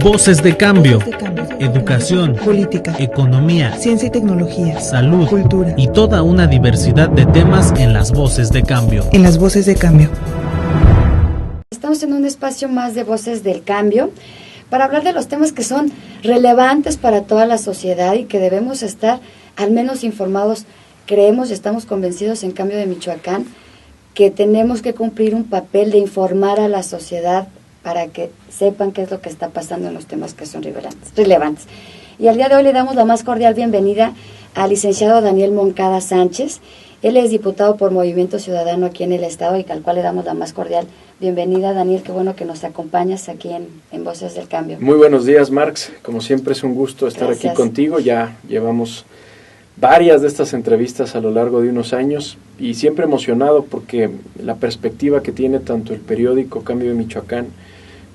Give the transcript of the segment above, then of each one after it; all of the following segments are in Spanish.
Voces de cambio. Educación, política, economía, ciencia y tecnología, salud, cultura y toda una diversidad de temas en las Voces de Cambio. En las Voces de Cambio. Estamos en un espacio más de Voces del Cambio para hablar de los temas que son relevantes para toda la sociedad y que debemos estar al menos informados. Creemos y estamos convencidos en Cambio de Michoacán que tenemos que cumplir un papel de informar a la sociedad para que sepan qué es lo que está pasando en los temas que son relevantes. Y al día de hoy le damos la más cordial bienvenida al licenciado Daniel Moncada Sánchez. Él es diputado por Movimiento Ciudadano aquí en el Estado y al cual le damos la más cordial bienvenida. Daniel, qué bueno que nos acompañas aquí en Voces del Cambio. Muy buenos días, Marx. Como siempre es un gusto estar Gracias. Aquí contigo. Ya llevamos varias de estas entrevistas a lo largo de unos años y siempre emocionado porque la perspectiva que tiene tanto el periódico Cambio de Michoacán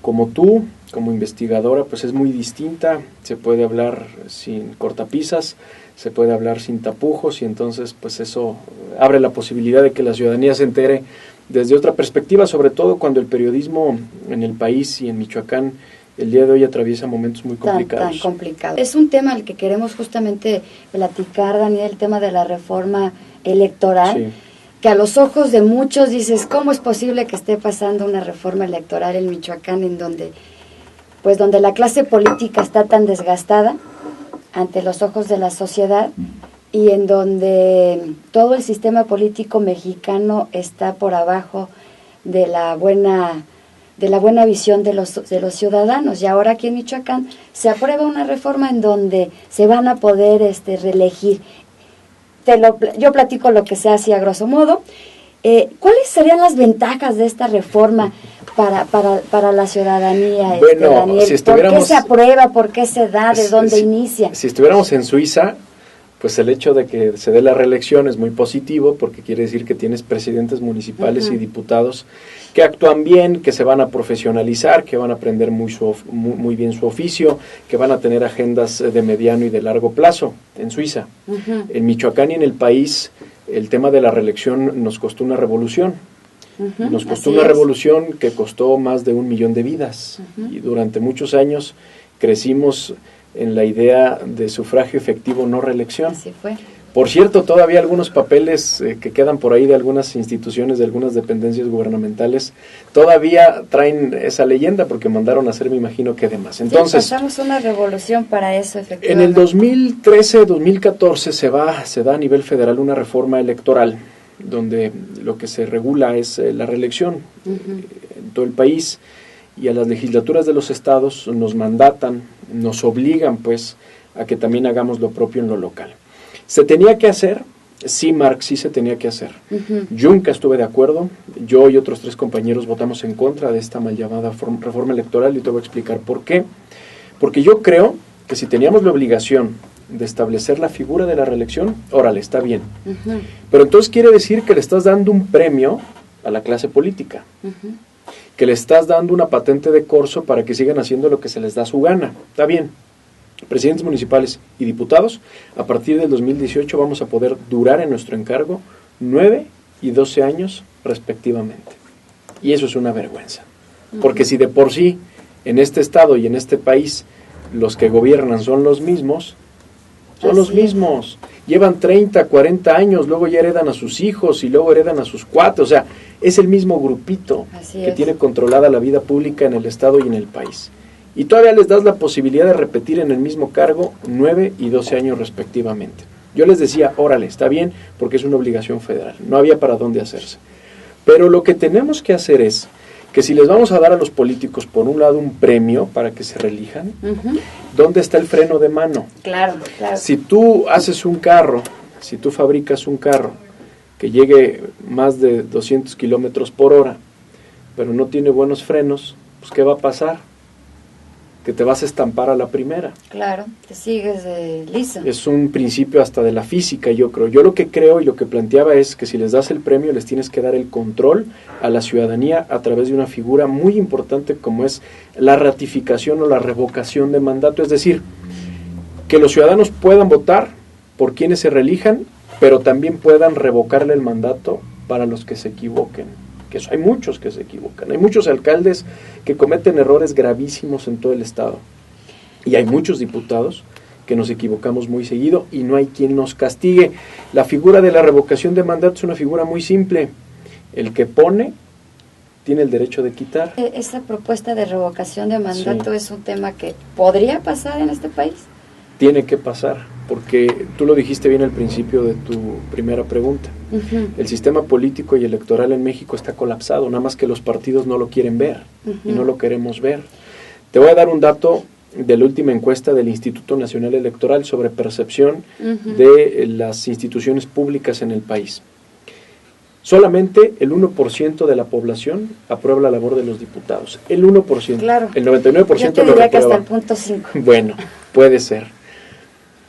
como tú, como investigadora, pues es muy distinta. Se puede hablar sin cortapisas, se puede hablar sin tapujos y entonces pues eso abre la posibilidad de que la ciudadanía se entere desde otra perspectiva, sobre todo cuando el periodismo en el país y en Michoacán el día de hoy atraviesa momentos muy complicados. Tan complicado. Es un tema al que queremos justamente platicar, Daniel, el tema de la reforma electoral, sí. Que a los ojos de muchos dices, ¿cómo es posible que esté pasando una reforma electoral en Michoacán en donde la clase política está tan desgastada ante los ojos de la sociedad y en donde todo el sistema político mexicano está por abajo de la buena visión de los ciudadanos? Y ahora aquí en Michoacán se aprueba una reforma en donde se van a poder reelegir. Yo platico lo que se hace a grosso modo. ¿Cuáles serían las ventajas de esta reforma para la ciudadanía? Bueno, Daniel? si estuviéramos, ¿Por qué se aprueba? ¿Por qué se da? ¿De dónde inicia? Si estuviéramos en Suiza, pues el hecho de que se dé la reelección es muy positivo porque quiere decir que tienes presidentes municipales y diputados que actúan bien, que se van a profesionalizar, que van a aprender muy bien su oficio, que van a tener agendas de mediano y de largo plazo en Suiza. En Michoacán y en el país el tema de la reelección nos costó una revolución. Nos costó una revolución que costó más de 1 millón de vidas y durante muchos años crecimos en la idea de sufragio efectivo no reelección. Así fue. Por cierto, todavía algunos papeles que quedan por ahí de algunas instituciones, de algunas dependencias gubernamentales, todavía traen esa leyenda porque mandaron a hacer, me imagino que demás. Entonces, sí, pasamos una revolución para eso, efectivamente. En el 2013-2014 se da a nivel federal una reforma electoral donde lo que se regula es la reelección en todo el país y a las legislaturas de los estados nos mandatan, nos obligan pues a que también hagamos lo propio en lo local. ¿Se tenía que hacer? Sí, Marx, sí se tenía que hacer. Yo nunca estuve de acuerdo, yo y otros 3 compañeros votamos en contra de esta mal llamada reforma electoral y te voy a explicar por qué. Porque yo creo que si teníamos la obligación de establecer la figura de la reelección, órale, está bien. Pero entonces quiere decir que le estás dando un premio a la clase política, que le estás dando una patente de corso para que sigan haciendo lo que se les da su gana. Está bien. Presidentes municipales y diputados, a partir del 2018 vamos a poder durar en nuestro encargo 9 y 12 años respectivamente. Y eso es una vergüenza. Porque si de por sí en este estado y en este país los que gobiernan son los mismos, llevan 30, 40 años, luego ya heredan a sus hijos y luego heredan a sus cuates, o sea, es el mismo grupito que tiene controlada la vida pública en el estado y en el país. Y todavía les das la posibilidad de repetir en el mismo cargo 9 y 12 años respectivamente. Yo les decía, órale, está bien, porque es una obligación federal, no había para dónde hacerse. Pero lo que tenemos que hacer es que si les vamos a dar a los políticos, por un lado, un premio para que se reelijan, ¿dónde está el freno de mano? Claro. Si tú haces un carro, si tú fabricas un carro que llegue más de 200 kilómetros por hora, pero no tiene buenos frenos, pues ¿qué va a pasar? Que te vas a estampar a la primera. Claro, te sigues liso. Es un principio hasta de la física, yo creo. Yo lo que creo y lo que planteaba es que si les das el premio, les tienes que dar el control a la ciudadanía a través de una figura muy importante como es la ratificación o la revocación de mandato. Es decir, que los ciudadanos puedan votar por quienes se reelijan, pero también puedan revocarle el mandato para los que se equivoquen. Que hay muchos que se equivocan, hay muchos alcaldes que cometen errores gravísimos en todo el estado, Y hay muchos diputados que nos equivocamos muy seguido y no hay quien nos castigue. La figura de la revocación de mandato es una figura muy simple. El que pone tiene el derecho de quitar. ¿Esa propuesta de revocación de mandato es un tema que podría pasar en este país? Tiene que pasar, porque tú lo dijiste bien al principio de tu primera pregunta. El sistema político y electoral en México está colapsado, nada más que los partidos no lo quieren ver y no lo queremos ver. Te voy a dar un dato de la última encuesta del Instituto Nacional Electoral sobre percepción de las instituciones públicas en el país. Solamente el 1% de la población aprueba la labor de los diputados. El 1%. Claro. El 99% yo te lo diría reprueba. que hasta el punto 5. Bueno, puede ser.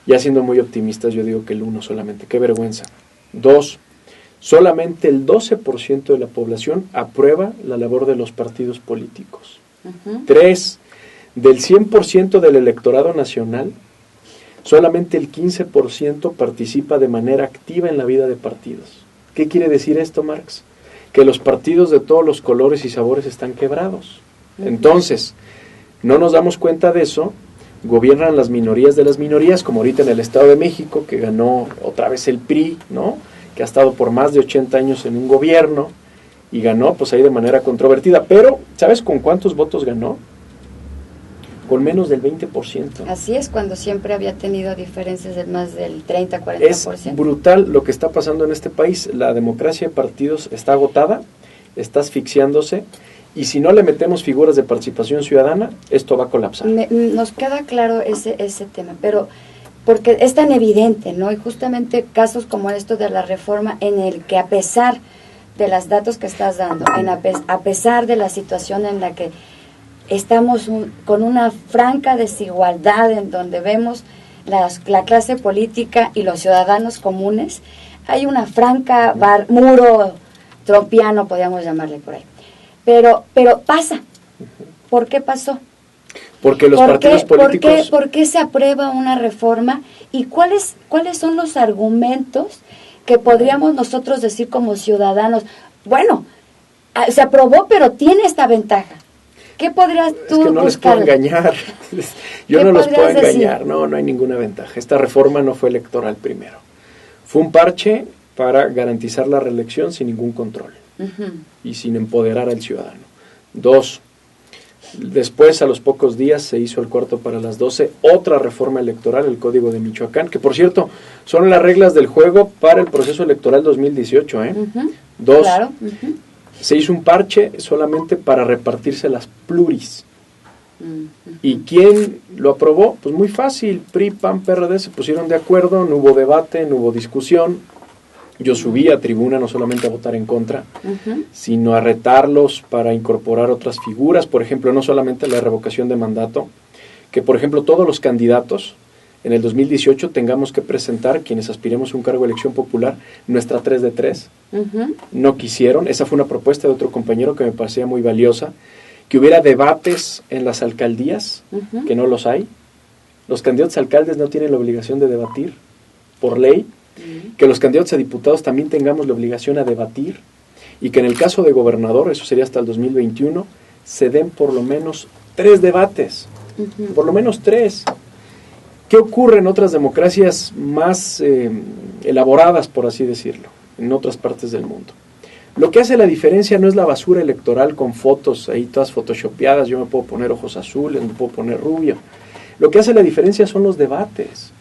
Ya siendo muy optimistas, yo digo que el 1 solamente. ¡Qué vergüenza! 2. Solamente el 12% de la población aprueba la labor de los partidos políticos. 3. Del 100% del electorado nacional, solamente el 15% participa de manera activa en la vida de partidos. ¿Qué quiere decir esto, Marx? Que los partidos de todos los colores y sabores están quebrados. Entonces, no nos damos cuenta de eso, gobiernan las minorías de las minorías, como ahorita en el Estado de México, que ganó otra vez el PRI, ¿no? Que ha estado por más de 80 años en un gobierno, y ganó pues ahí de manera controvertida. Pero, ¿sabes con cuántos votos ganó? Con menos del 20%. Así es, cuando siempre había tenido diferencias de más del 30-40%. Es brutal lo que está pasando en este país. La democracia de partidos está agotada, está asfixiándose, y si no le metemos figuras de participación ciudadana, esto va a colapsar. Nos queda claro ese tema, pero porque es tan evidente, ¿no? Y justamente casos como esto de la reforma, en el que a pesar de los datos que estás dando, a pesar de la situación en la que estamos con una franca desigualdad, en donde vemos la clase política y los ciudadanos comunes, hay una franca muro trompiano, podríamos llamarle por ahí. Pero pasa. ¿Por qué pasó? Porque los partidos políticos... ¿Por qué se aprueba una reforma? ¿Y cuáles son los argumentos que podríamos nosotros decir como ciudadanos? Bueno, se aprobó, pero tiene esta ventaja. ¿Qué podrías tú Es que no buscar? les puedo engañar. Yo no los puedo engañar. No hay ninguna ventaja. Esta reforma no fue electoral primero. Fue un parche para garantizar la reelección sin ningún control y sin empoderar al ciudadano. 2. Después, a los pocos días, se hizo el cuarto para las 12, otra reforma electoral, el Código de Michoacán, que por cierto, son las reglas del juego para el proceso electoral 2018. 2. Claro. Se hizo un parche solamente para repartirse las pluris. ¿Y quién lo aprobó? Pues muy fácil, PRI, PAN, PRD se pusieron de acuerdo, no hubo debate, no hubo discusión. Yo subí a tribuna no solamente a votar en contra, sino a retarlos para incorporar otras figuras, por ejemplo, no solamente la revocación de mandato, que por ejemplo todos los candidatos en el 2018 tengamos que presentar, quienes aspiremos a un cargo de elección popular, nuestra 3 de 3. No quisieron. Esa fue una propuesta de otro compañero que me parecía muy valiosa, que hubiera debates en las alcaldías, que no los hay. Los candidatos a alcaldes no tienen la obligación de debatir, por ley. Que los candidatos a diputados también tengamos la obligación a debatir, y que en el caso de gobernador, eso sería hasta el 2021, se den por lo menos 3 debates. Por lo menos 3. ¿Qué ocurre en otras democracias más elaboradas, por así decirlo, en otras partes del mundo? Lo que hace la diferencia no es la basura electoral con fotos ahí todas photoshopeadas, yo me puedo poner ojos azules, me puedo poner rubio. Lo que hace la diferencia son los debates.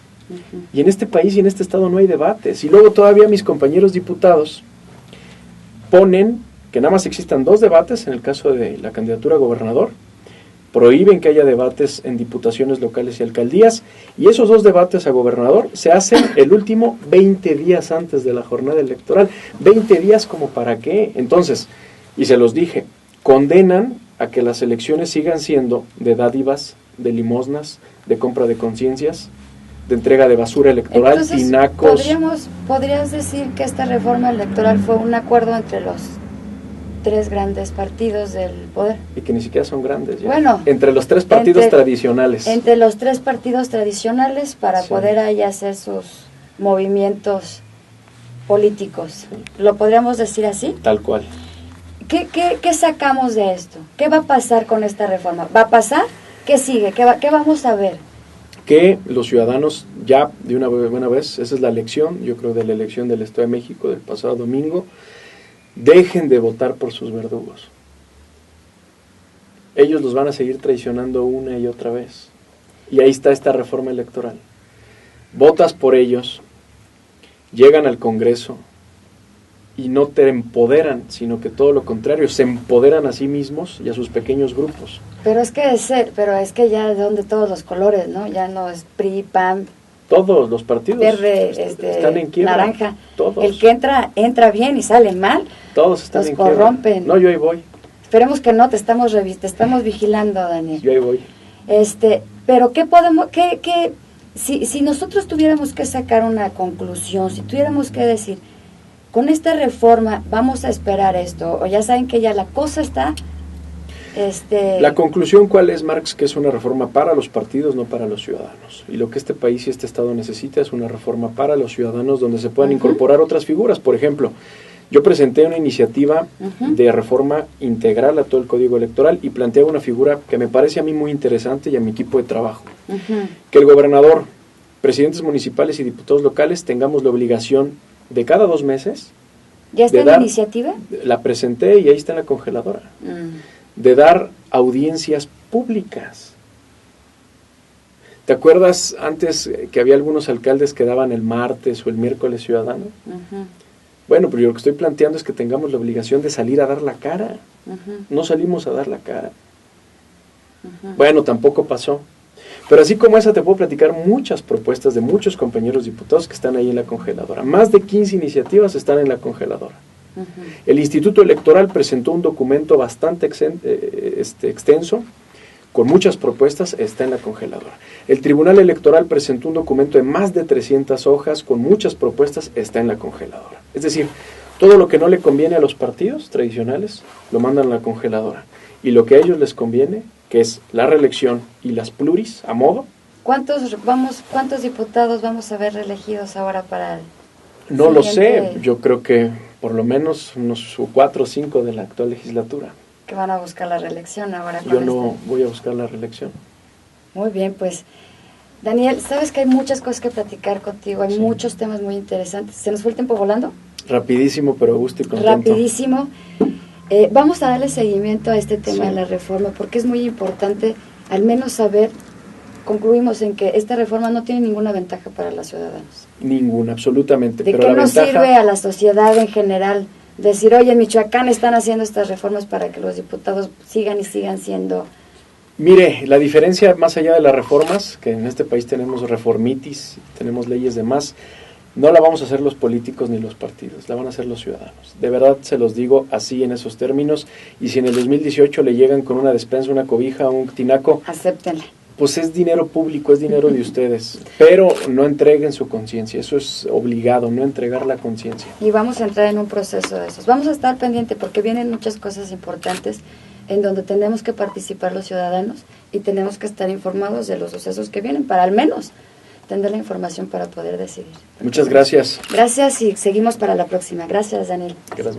Y en este país y en este estado no hay debates. Y luego todavía mis compañeros diputados ponen que nada más existan 2 debates en el caso de la candidatura a gobernador, prohíben que haya debates en diputaciones locales y alcaldías, y esos 2 debates a gobernador se hacen el último 20 días antes de la jornada electoral. 20 días como para qué. Entonces, y se los dije, condenan a que las elecciones sigan siendo de dádivas, de limosnas, de compra de conciencias, de entrega de basura electoral. Entonces, tinacos. ¿podrías decir que esta reforma electoral fue un acuerdo entre los 3 grandes partidos del poder? Y que ni siquiera son grandes ya. Bueno, entre los 3 partidos tradicionales. Entre los 3 partidos tradicionales para poder ahí hacer sus movimientos políticos. ¿Lo podríamos decir así? Tal cual. ¿Qué sacamos de esto? ¿Qué va a pasar con esta reforma? ¿Va a pasar ¿Qué sigue? ¿Qué vamos a ver? Que los ciudadanos ya de una buena vez, esa es la elección, yo creo de la elección del Estado de México del pasado domingo, dejen de votar por sus verdugos. Ellos los van a seguir traicionando una y otra vez. Y ahí está esta reforma electoral. Votas por ellos, llegan al Congreso y no te empoderan, sino que todo lo contrario, se empoderan a sí mismos y a sus pequeños grupos. Pero es que ya son de todos los colores, ¿no? Ya no es PRI, PAN. Todos los partidos verde, están en quiebra. Naranja. Todos. El que entra bien y sale mal. Todos están en quiebra. Los corrompen. No, yo ahí voy. Esperemos que no, te estamos vigilando, Daniel. Yo ahí voy. Pero ¿qué podemos, si nosotros tuviéramos que sacar una conclusión, si tuviéramos que decir, con esta reforma vamos a esperar esto, o ya saben que ya la cosa está... La conclusión, ¿cuál es, Marx? Que es una reforma para los partidos, no para los ciudadanos. Y lo que este país y este Estado necesita es una reforma para los ciudadanos donde se puedan incorporar otras figuras. Por ejemplo, yo presenté una iniciativa de reforma integral a todo el Código Electoral y planteaba una figura que me parece a mí muy interesante y a mi equipo de trabajo. Que el gobernador, presidentes municipales y diputados locales tengamos la obligación de cada 2 meses... ¿Ya está la iniciativa? La presenté y ahí está en la congeladora. De dar audiencias públicas. ¿Te acuerdas antes que había algunos alcaldes que daban el martes o el miércoles ciudadano? Bueno, pero yo lo que estoy planteando es que tengamos la obligación de salir a dar la cara. No salimos a dar la cara. Bueno, tampoco pasó. Pero así como esa te puedo platicar muchas propuestas de muchos compañeros diputados que están ahí en la congeladora. Más de 15 iniciativas están en la congeladora. El Instituto Electoral presentó un documento bastante extenso, con muchas propuestas, está en la congeladora. El Tribunal Electoral presentó un documento de más de 300 hojas, con muchas propuestas, está en la congeladora. Es decir, todo lo que no le conviene a los partidos tradicionales, lo mandan a la congeladora. Y lo que a ellos les conviene, que es la reelección y las pluris, a modo. ¿Cuántos diputados vamos a ver reelegidos ahora para el No lo sé, yo creo que por lo menos unos 4 o 5 de la actual legislatura. Que van a buscar la reelección ahora. Yo no voy a buscar la reelección. Muy bien, pues, Daniel, sabes que hay muchas cosas que platicar contigo, hay muchos temas muy interesantes. ¿Se nos fue el tiempo volando? Rapidísimo, pero a gusto y contento. Rapidísimo. Vamos a darle seguimiento a este tema de la reforma, porque es muy importante, al menos saber, concluimos en que esta reforma no tiene ninguna ventaja para los ciudadanos. Ninguna, absolutamente. ¿De qué nos sirve a la sociedad en general decir, oye, en Michoacán están haciendo estas reformas para que los diputados sigan siendo? Mire, la diferencia más allá de las reformas, que en este país tenemos reformitis, tenemos leyes de más, no la vamos a hacer los políticos ni los partidos, la van a hacer los ciudadanos. De verdad se los digo así en esos términos, y si en el 2018 le llegan con una despensa, una cobija, un tinaco, acéptenla. Pues es dinero público, es dinero de ustedes, pero no entreguen su conciencia, eso es obligado, no entregar la conciencia. Y vamos a entrar en un proceso de esos. Vamos a estar pendiente porque vienen muchas cosas importantes en donde tenemos que participar los ciudadanos y tenemos que estar informados de los sucesos que vienen para al menos tener la información para poder decidir. Muchas gracias. Gracias y seguimos para la próxima. Gracias, Daniel. Gracias.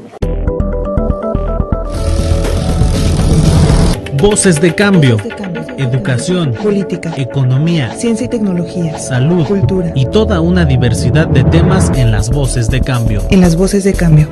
Voces de cambio. Educación, política, economía, ciencia y tecnología, salud, cultura y toda una diversidad de temas en las Voces de Cambio. En las Voces de Cambio.